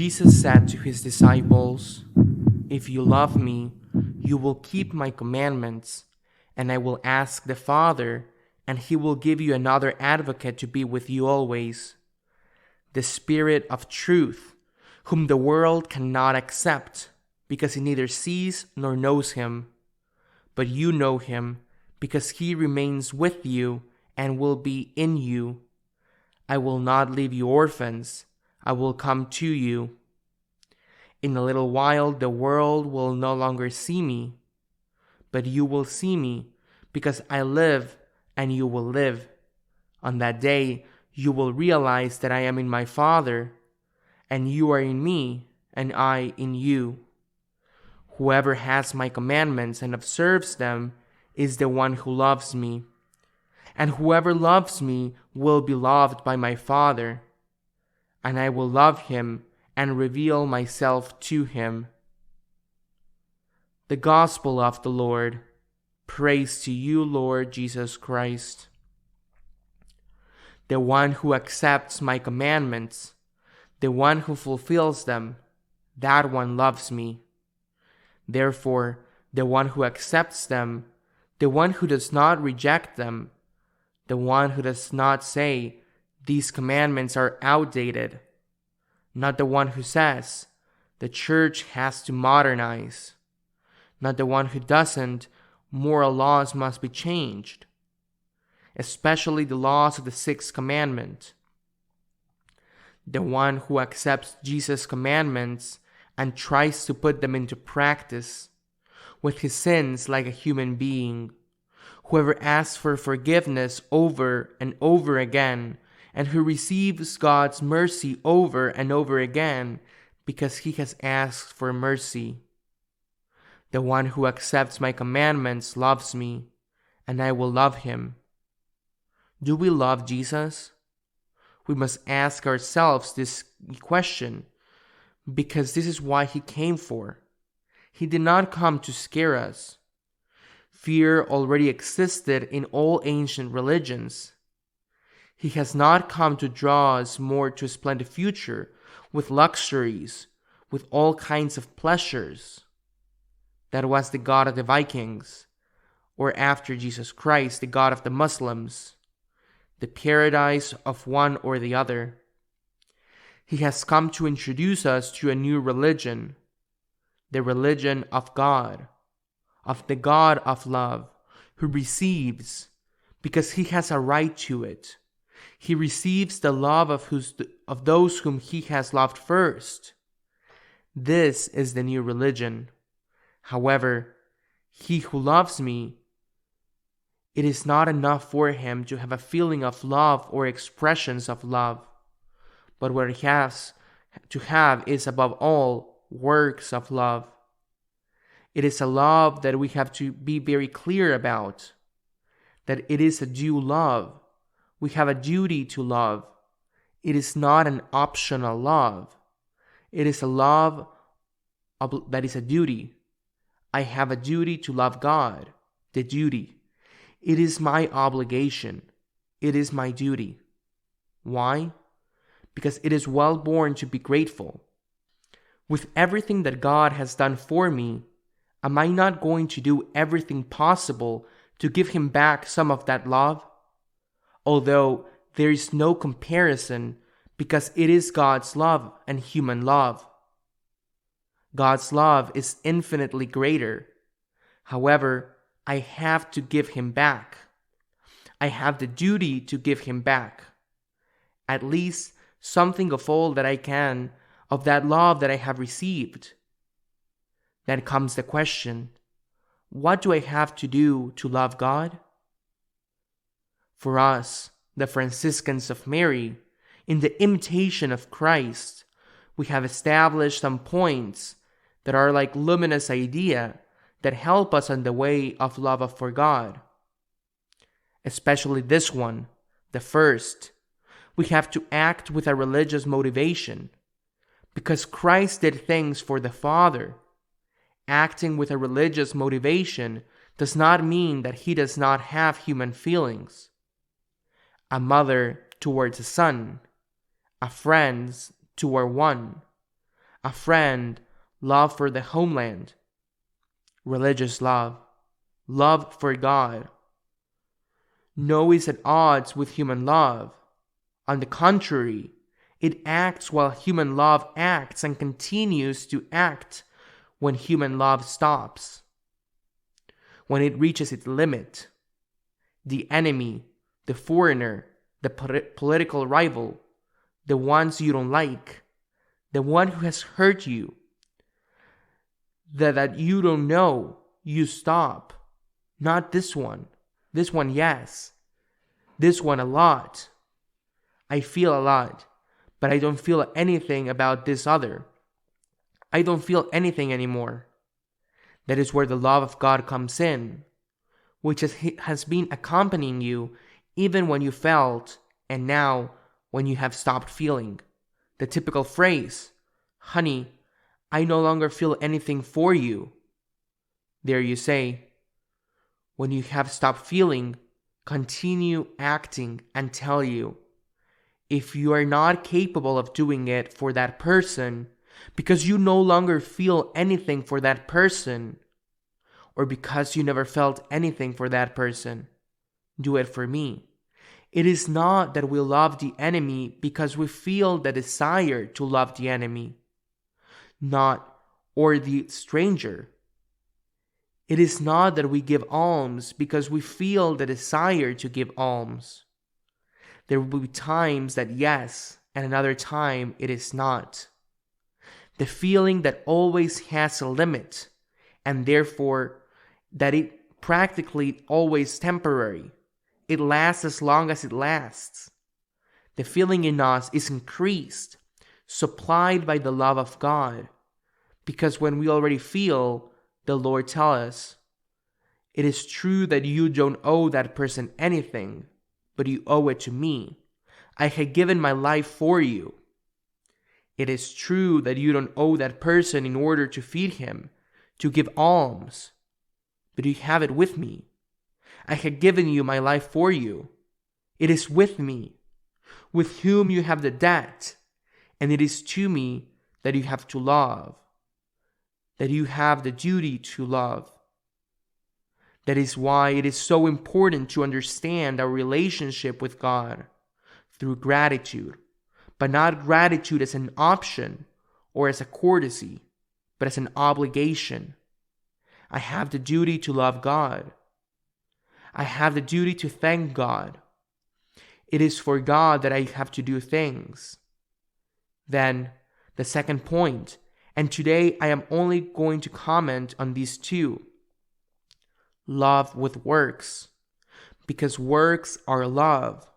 Jesus said to his disciples, "If you love me, you will keep my commandments, and I will ask the Father, and he will give you another advocate to be with you always, the Spirit of truth, whom the world cannot accept, because it neither sees nor knows him. But you know him, because he remains with you and will be in you. I will not leave you orphans. I will come to you. In a little while the world will no longer see me, but you will see me, because I live and you will live. On that day you will realize that I am in my Father, and you are in me, and I in you. Whoever has my commandments and observes them is the one who loves me. And whoever loves me will be loved by my Father, and I will love him and reveal myself to him." The Gospel of the Lord. Praise to you, Lord Jesus Christ. The one who accepts my commandments, the one who fulfills them, that one loves me. Therefore, the one who accepts them, the one who does not reject them, the one who does not say, "These commandments are outdated," not the one who says, "The church has to modernize," not the one who doesn't, "Moral laws must be changed," especially the laws of the sixth commandment. The one who accepts Jesus' commandments and tries to put them into practice, with his sins like a human being, whoever asks for forgiveness over and over again, and who receives God's mercy over and over again because he has asked for mercy. The one who accepts my commandments loves me, and I will love him. Do we love Jesus? We must ask ourselves this question, because this is why he came for. He did not come to scare us. Fear already existed in all ancient religions. He has not come to draw us more to a splendid future, with luxuries, with all kinds of pleasures. That was the God of the Vikings, or after Jesus Christ, the God of the Muslims, the paradise of one or the other. He has come to introduce us to a new religion, the religion of God, of the God of love, who receives, because he has a right to it. He receives the love of those whom he has loved first. This is the new religion. However, he who loves me, it is not enough for him to have a feeling of love or expressions of love, but what he has to have is above all works of love. It is a love that we have to be very clear about, that it is a due love. We have a duty to love. It is not an optional love. It is a love that is a duty. I have a duty to love God, the duty. It is my obligation. It is my duty. Why? Because it is well born to be grateful. With everything that God has done for me, am I not going to do everything possible to give him back some of that love? Although there is no comparison, because it is God's love and human love. God's love is infinitely greater. However, I have to give him back. I have the duty to give him back at least something of all that I can of that love that I have received. Then comes the question, what do I have to do to love God? For us, the Franciscans of Mary, in the imitation of Christ, we have established some points that are like luminous ideas that help us on the way of love for God. Especially this one, the first. We have to act with a religious motivation, because Christ did things for the Father. Acting with a religious motivation does not mean that he does not have human feelings. A mother towards a son, a friend toward one, a friend, love for the homeland, religious love, love for God. No is at odds with human love. On the contrary, it acts while human love acts and continues to act when human love stops. When it reaches its limit, the enemy, the foreigner, the political rival, the ones you don't like, the one who has hurt you, that you don't know, you stop. Not this one. This one, yes. This one, a lot. I feel a lot, but I don't feel anything about this other. I don't feel anything anymore. That is where the love of God comes in, which has been accompanying you even when you felt, and now when you have stopped feeling. The typical phrase, honey, I no longer feel anything for you. There you say, when you have stopped feeling, continue acting and tell you, if you are not capable of doing it for that person, because you no longer feel anything for that person, or because you never felt anything for that person, do it for me. It is not that we love the enemy because we feel the desire to love the enemy, or the stranger. It is not that we give alms because we feel the desire to give alms. There will be times that yes, and another time it is not. The feeling that always has a limit, and therefore that it practically always temporary. It lasts as long as it lasts. The feeling in us is increased, supplied by the love of God, because when we already feel, the Lord tells us, it is true that you don't owe that person anything, but you owe it to me. I had given my life for you. It is true that you don't owe that person in order to feed him, to give alms, but you have it with me. I had given you my life for you. It is with me, with whom you have the debt, and it is to me that you have to love, that you have the duty to love. That is why it is so important to understand our relationship with God through gratitude, but not gratitude as an option or as a courtesy, but as an obligation. I have the duty to love God. I have the duty to thank God. It is for God that I have to do things. Then, the second point, and today I am only going to comment on these two. Love with works, because works are love,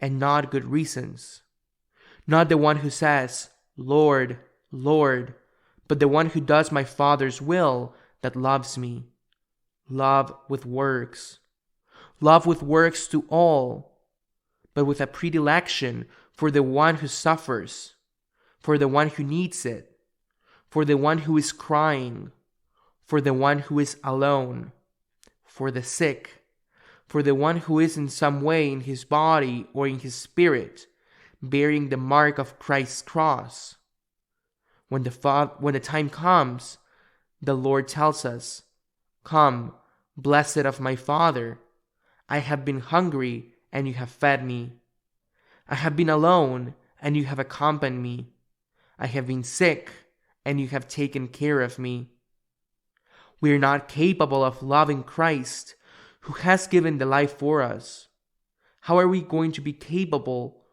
and not good reasons. Not the one who says, Lord, Lord, but the one who does my Father's will that loves me. Love with works. Love with works to all, but with a predilection for the one who suffers, for the one who needs it, for the one who is crying, for the one who is alone, for the sick, for the one who is in some way in his body or in his spirit, bearing the mark of Christ's cross. When the time comes, the Lord tells us, Come, blessed of my Father, I have been hungry, and you have fed me. I have been alone, and you have accompanied me. I have been sick, and you have taken care of me. We are not capable of loving Christ, who has given the life for us. How are we going to be capable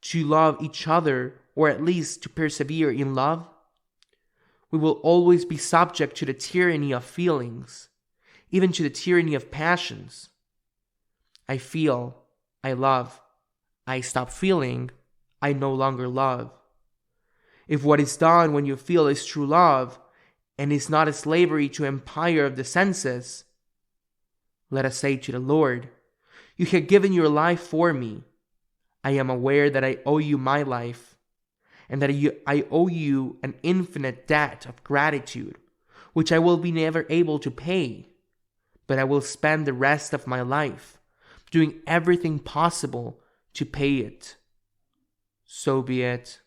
to love each other, or at least to persevere in love? We will always be subject to the tyranny of feelings, even to the tyranny of passions. I feel, I love. I stop feeling, I no longer love. If what is done when you feel is true love, and is not a slavery to empire of the senses, let us say to the Lord, You have given your life for me. I am aware that I owe you my life, and that I owe you an infinite debt of gratitude, which I will be never able to pay, but I will spend the rest of my life doing everything possible to pay it. So be it.